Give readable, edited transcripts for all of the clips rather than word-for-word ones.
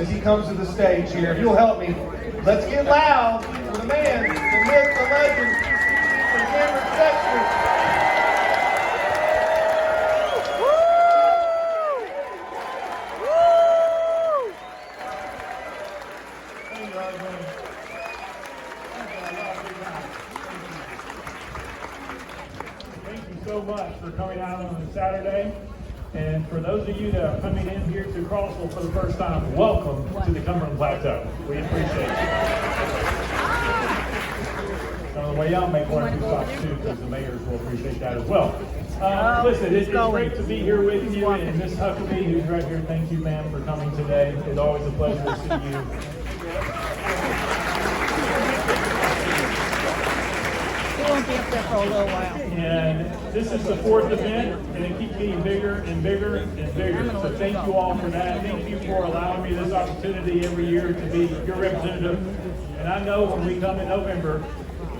As he comes to the stage here, if you'll help me, let's get loud for the man, the myth, the legend, for Cameron Sexton. Thank you so much for coming out on a Saturday. And for those of you that are coming in here to Crossville for the first time, welcome to the Cumberland Plateau. We appreciate you. On the way out, make one or two stops too, because the mayors will appreciate that as well. Listen, it's great to be here with you, and Miss Huckabee, who's right here, thank you, ma'am, for coming today. It's always a pleasure to see you. We won't be up there for a little while. And this is the fourth event, and it keeps getting bigger and bigger and bigger. So thank you all for that. Thank you for allowing me this opportunity every year to be your representative. And I know when we come in November,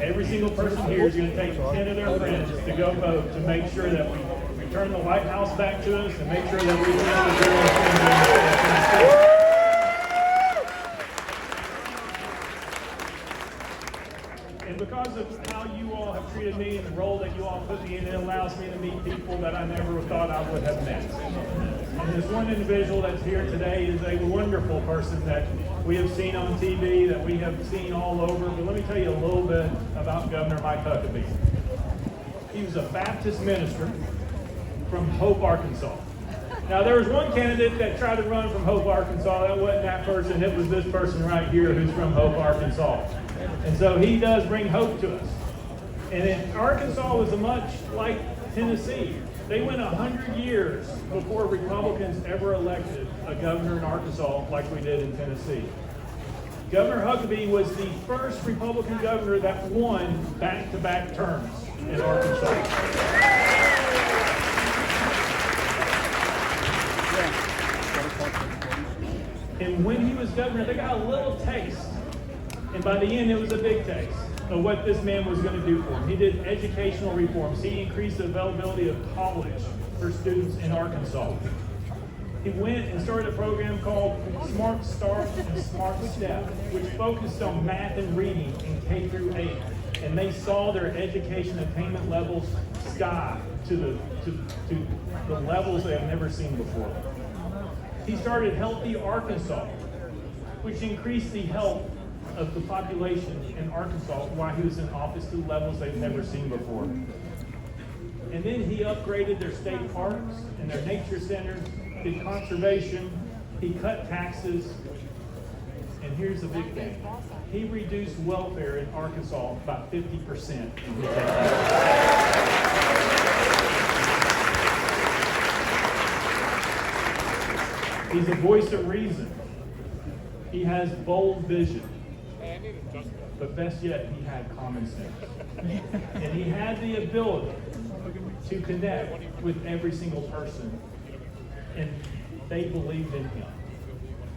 every single person here is going to take 10 of their friends to go vote to make sure that we return the White House back to us and make sure that we win the And because of how you all have treated me and the role that you all put me in, it allows me to meet people that I never thought I would have met. And this one individual that's here today is a wonderful person that we have seen on TV, that we have seen all over. But let me tell you a little bit about Governor Mike Huckabee. He was a Baptist minister from Hope, Arkansas. Now, there was one candidate that tried to run from Hope, Arkansas. That wasn't that person. It was this person right here who's from Hope, Arkansas. And so he does bring hope to us. And in Arkansas was much like Tennessee. They went 100 years before Republicans ever elected a governor in Arkansas like we did in Tennessee. Governor Huckabee was the first Republican governor that won back-to-back terms in Arkansas. And when he was governor, they got a little taste. And by the end, it was a big taste of what this man was going to do for him. He did educational reforms. He increased the availability of college for students in Arkansas. He went and started a program called Smart Start and Smart Step, which focused on math and reading in K through 8. And they saw their education attainment levels sky to the levels they have never seen before. He started Healthy Arkansas, which increased the health of the population in Arkansas while he was in office to levels they've never seen before. And then he upgraded their state parks and their nature centers, did conservation, he cut taxes, and here's the big thing. He reduced welfare in Arkansas by 50% in his tenure. He's a voice of reason. He has bold vision. But best yet, he had common sense. And he had the ability to connect with every single person. And they believed in him.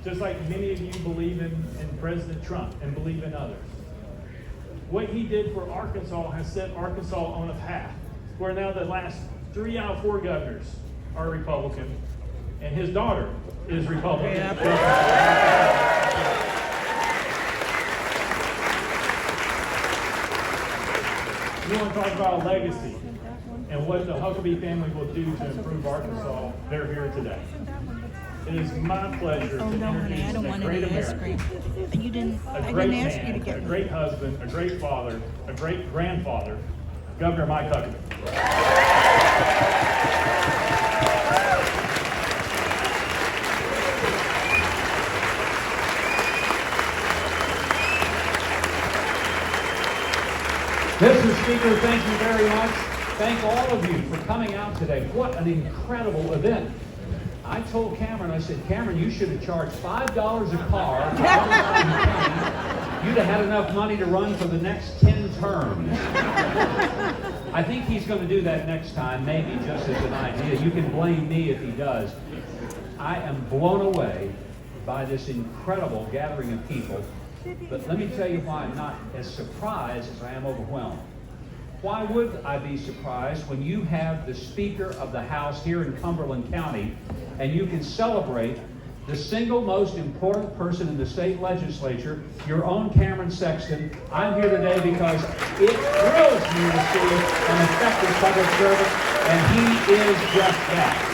Just like many of you believe in President Trump and believe in others. What he did for Arkansas has set Arkansas on a path where now the last 3 out of 4 governors are Republican. And his daughter is Republican. You want to talk about a legacy and what the Huckabee family will do to improve Arkansas, they're here today. It is my pleasure to introduce a great American, a great man, a great husband, a great father, a great grandfather, Governor Mike Huckabee. Mr. Speaker, thank you very much. Thank all of you for coming out today. What an incredible event. I told Cameron, I said, Cameron, you should have charged $5 a car. You'd have had enough money to run for the next 10 terms. I think he's going to do that next time, maybe just as an idea. You can blame me if he does. I am blown away by this incredible gathering of people. But let me tell you why I'm not as surprised as I am overwhelmed. Why would I be surprised when you have the Speaker of the House here in Cumberland County and you can celebrate the single most important person in the state legislature, your own Cameron Sexton. I'm here today because it thrills me to see an effective public servant, and he is just that.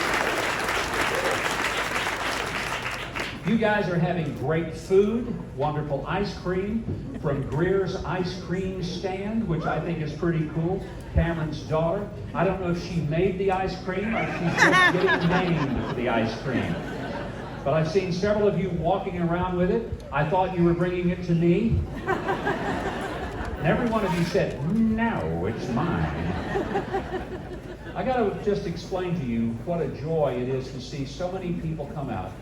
You guys are having great food, wonderful ice cream from Greer's Ice Cream Stand, which I think is pretty cool. Cameron's daughter. I don't know if she made the ice cream or if she's just getting named for the ice cream. But I've seen several of you walking around with it. I thought you were bringing it to me. And every one of you said, no, it's mine. I got to just explain to you what a joy it is to see so many people come out.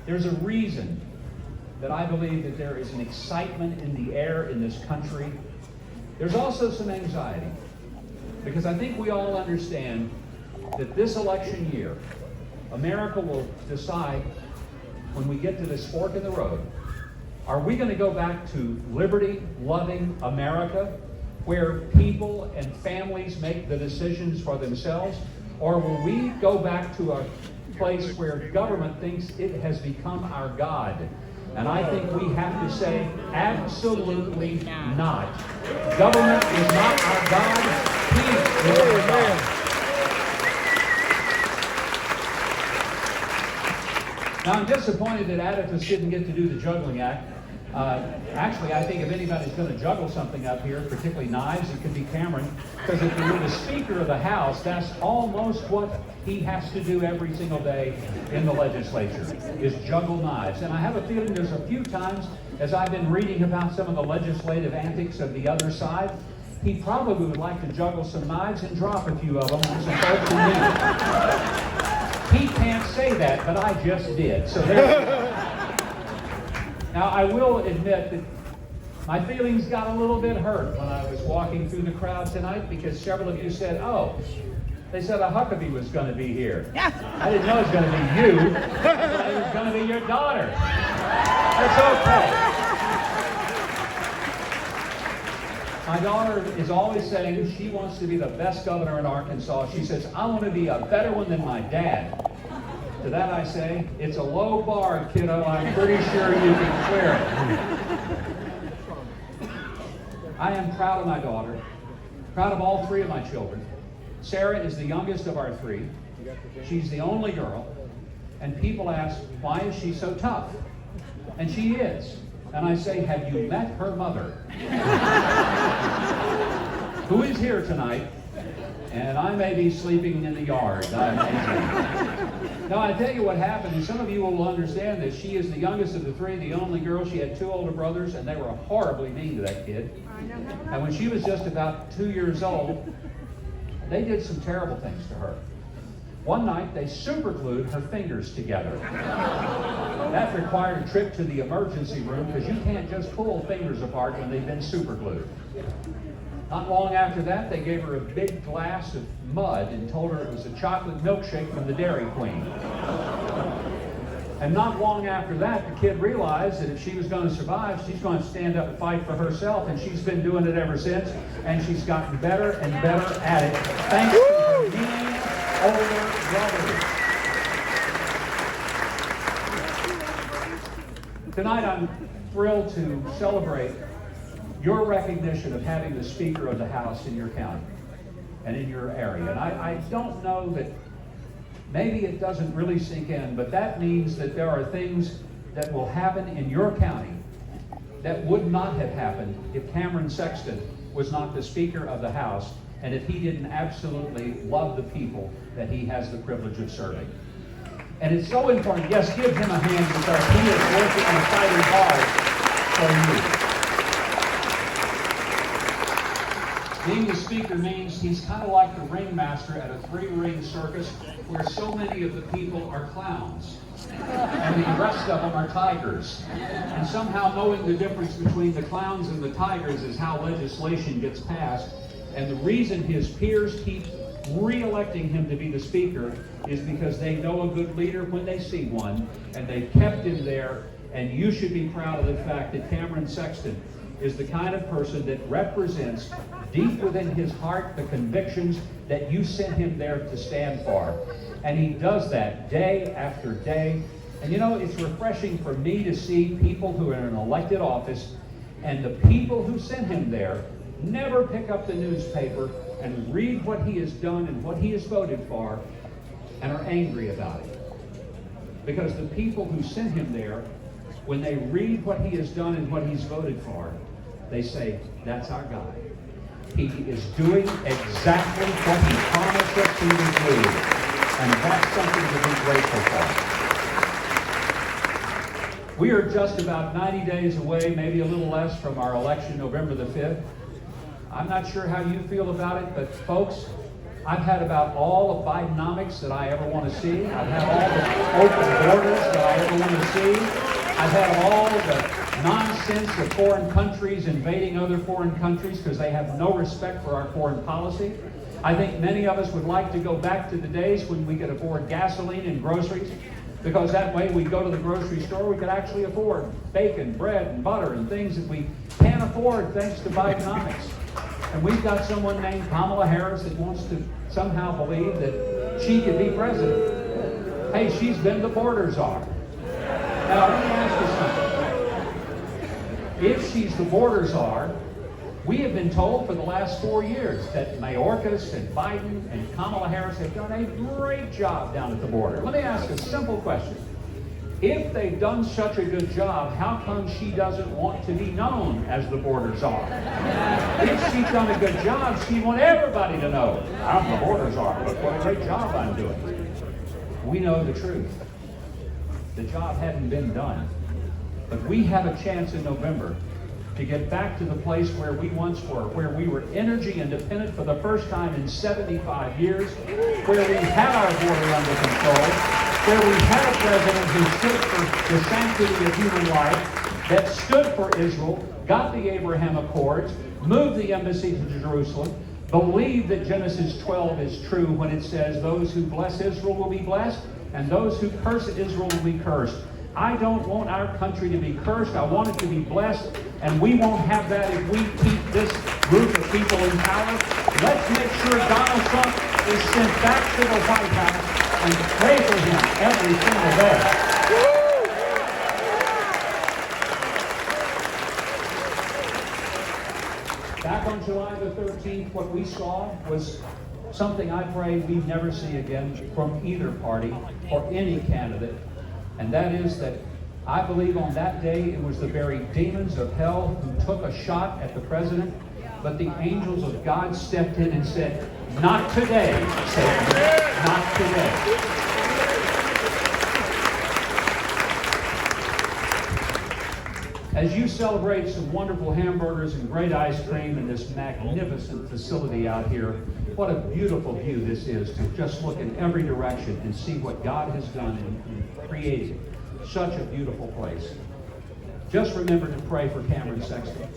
There's a reason that I believe that there is an excitement in the air in this country. There's also some anxiety, because I think we all understand that this election year, America will decide when we get to this fork in the road, are we going to go back to liberty-loving America, where people and families make the decisions for themselves, or will we go back to a place where government thinks it has become our God? And I think we have to say, absolutely not. Government is not our God. Peace is our God. Now, I'm disappointed that Atticus didn't get to do the juggling act. Actually, I think if anybody's going to juggle something up here, particularly knives, it could be Cameron. Because if you're the Speaker of the House, that's almost what he has to do every single day in the legislature, is juggle knives. And I have a feeling there's a few times, as I've been reading about some of the legislative antics of the other side, he probably would like to juggle some knives and drop a few of them on some folks who need it. He can't say that, but I just did. So there you go. Now, I will admit that my feelings got a little bit hurt when I was walking through the crowd tonight, because several of you said, oh, they said a Huckabee was going to be here. I didn't know it was going to be you. I thought it was going to be your daughter. That's okay. My daughter is always saying she wants to be the best governor in Arkansas. She says, I want to be a better one than my dad. To that I say, it's a low bar, kiddo. I'm pretty sure you can clear it. I am proud of my daughter, proud of all three of my children. Sarah is the youngest of our three. She's the only girl. And people ask, why is she so tough? And she is. And I say, have you met her mother? Who is here tonight? And I may be sleeping in the yard. Now, I tell you what happened, and some of you will understand this. She is the youngest of the three, the only girl. She had two older brothers, and they were horribly mean to that kid. And when she was just about 2 years old, they did some terrible things to her. One night, they superglued her fingers together. That required a trip to the emergency room, because you can't just pull fingers apart when they've been superglued. Not long after that, they gave her a big glass of mud and told her it was a chocolate milkshake from the Dairy Queen. And not long after that, the kid realized that if she was going to survive, she's going to stand up and fight for herself, and she's been doing it ever since, and she's gotten better and better at it, thanks to her mean older brothers. Tonight, I'm thrilled to celebrate your recognition of having the Speaker of the House in your county and in your area. And I don't know that, maybe it doesn't really sink in, but that means that there are things that will happen in your county that would not have happened if Cameron Sexton was not the Speaker of the House, and if he didn't absolutely love the people that he has the privilege of serving. And it's so important. Yes, give him a hand, because he is working and fighting hard for you. Being the Speaker means he's kind of like the ringmaster at a three-ring circus, where so many of the people are clowns and the rest of them are tigers. And somehow knowing the difference between the clowns and the tigers is how legislation gets passed. And the reason his peers keep re-electing him to be the Speaker is because they know a good leader when they see one, and they've kept him there. And you should be proud of the fact that Cameron Sexton is the kind of person that represents deep within his heart the convictions that you sent him there to stand for. And he does that day after day. And you know, it's refreshing for me to see people who are in elected office, and the people who sent him there never pick up the newspaper and read what he has done and what he has voted for and are angry about it. Because the people who sent him there, when they read what he has done and what he's voted for, they say, that's our guy. He is doing exactly what he promised us he would do. And that's something to be grateful for. We are just about 90 days away, maybe a little less, from our election, November the 5th. I'm not sure how you feel about it, but folks, I've had about all the Bidenomics that I ever want to see. I've had all the open borders that I ever want to see. I've had all the nonsense of foreign countries invading other foreign countries because they have no respect for our foreign policy. I think many of us would like to go back to the days when we could afford gasoline and groceries, because that way we'd go to the grocery store, we could actually afford bacon, bread, and butter, and things that we can't afford thanks to Bidenomics. And we've got someone named Kamala Harris that wants to somehow believe that she could be president. Hey, she's been the border czar. Now, let me ask you something. If she's the border czar, we have been told for the last 4 years that Mayorkas and Biden and Kamala Harris have done a great job down at the border. Let me ask a simple question. If they've done such a good job, how come she doesn't want to be known as the border czar? If she's done a good job, she wants everybody to know, I'm the border czar, look what a great job I'm doing. We know the truth. The job hadn't been done. But we have a chance in November to get back to the place where we once were, where we were energy independent for the first time in 75 years, where we had our border under control, where we had a president who stood for the sanctity of human life, that stood for Israel, got the Abraham Accords, moved the embassy to Jerusalem, believed that Genesis 12 is true when it says those who bless Israel will be blessed, and those who curse Israel will be cursed. I don't want our country to be cursed. I want it to be blessed, and we won't have that if we keep this group of people in power. Let's make sure Donald Trump is sent back to the White House and pray for him every single day. Back on July the 13th, what we saw was something I pray we never see again from either party or any candidate. And that is that I believe on that day it was the very demons of hell who took a shot at the president, but the angels of God stepped in and said, not today, Satan, not today. As you celebrate some wonderful hamburgers and great ice cream in this magnificent facility out here, what a beautiful view this is to just look in every direction and see what God has done in creating such a beautiful place. Just remember to pray for Cameron Sexton.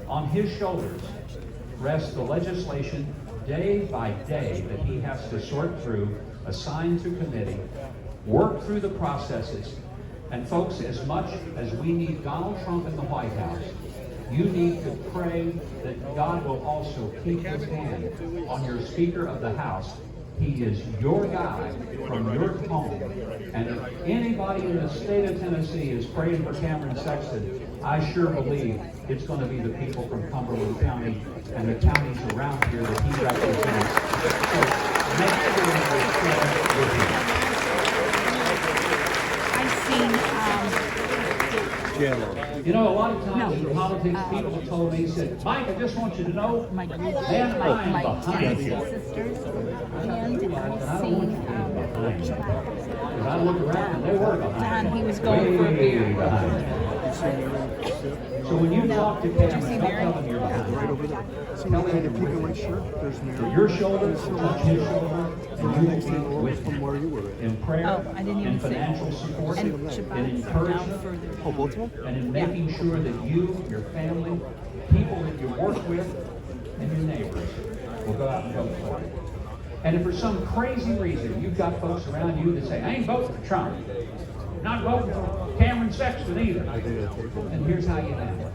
On his shoulders rests the legislation day by day that he has to sort through, assign to committee, work through the processes. And folks, as much as we need Donald Trump in the White House, you need to pray that God will also keep his hand on your Speaker of the House. He is your guy from your home. And if anybody in the state of Tennessee is praying for Cameron Sexton, I sure believe it's going to be the people from Cumberland County and the counties around here that he represents. So make sure that you pray with him. You know, a lot of times in politics, people have told me, said, Mike, I just want you to know, man, I am behind you. Sisters, I don't want you to be behind you. Because I look around and they were behind you. He was going for a beer. Behind you. So when you talk to Cameron, don't tell him you're behind him. Tell him you're with him. That your shoulders will touch his shoulder, and you will be with him in prayer, in financial support, in encouragement, and in making sure that you, your family, people that you work with, and your neighbors will go out and vote for you. And if for some crazy reason you've got folks around you that say, I ain't voting for Trump, not voting for Cameron Sexton either, and here's how you handle it.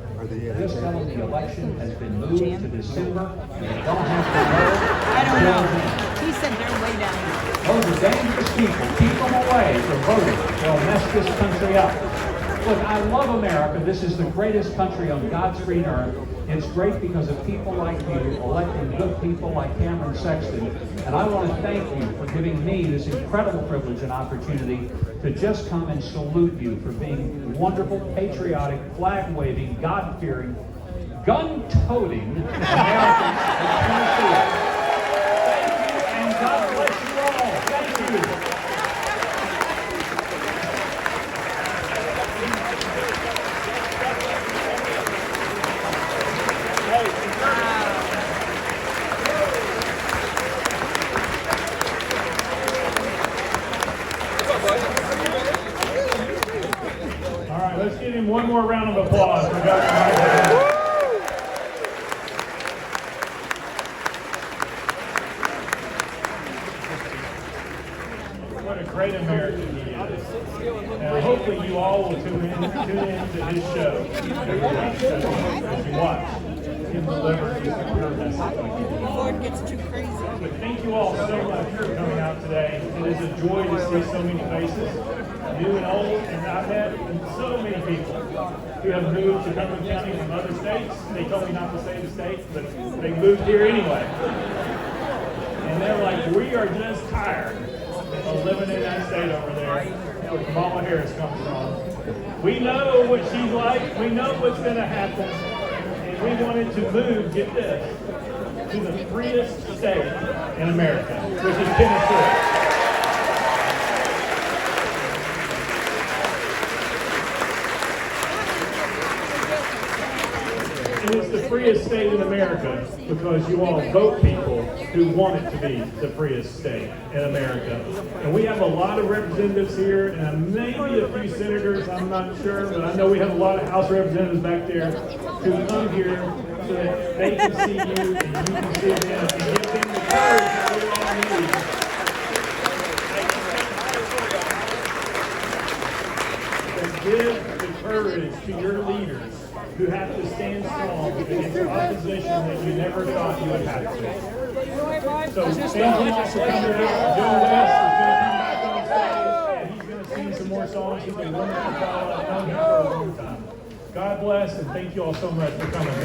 Just tell them the election has been moved to December, and they don't have to vote. I don't know. He's said they're way down. Those are dangerous people. Keep them away from voting. They'll mess this country up. Look, I love America. This is the greatest country on God's green earth. It's great because of people like you, electing good people like Cameron Sexton. And I want to thank you for giving me this incredible privilege and opportunity to just come and salute you for being wonderful, patriotic, flag-waving, God-fearing, gun-toting Americans in Tennessee. Thank you, and God bless you all. Thank you. All right, let's give him one more round of applause for Governor. What a great American he is. And hopefully you all will tune in to his show as you watch him deliver his career message. Before it gets too crazy. But thank you all so much for coming out today. It is a joy to see so many faces, new and old, and I've met so many people who have moved to Cumberland County from other states. They told me not to say the state, but they moved here anyway. And they're like, we are just tired of living in that state over there where Kamala Harris comes from. We know what she's like. We know what's going to happen. And we wanted to move, get this, to the freest state in America, which is Tennessee. And it's the freest state in America because you all vote people who want it to be the freest state in America. And we have a lot of representatives here, and maybe a few senators, I'm not sure, but I know we have a lot of House representatives back there who come here so that they can see you and you can see them and give them the courage that we all need. And give the courage to your leaders who have to stand strong against opposition that you never thought you would have to. So thank you all for coming out. Joe West is going to come back on stage, and he's going to sing some more songs. He's a wonderful fellow. I've known him for a long time. God bless, and thank you all so much for coming.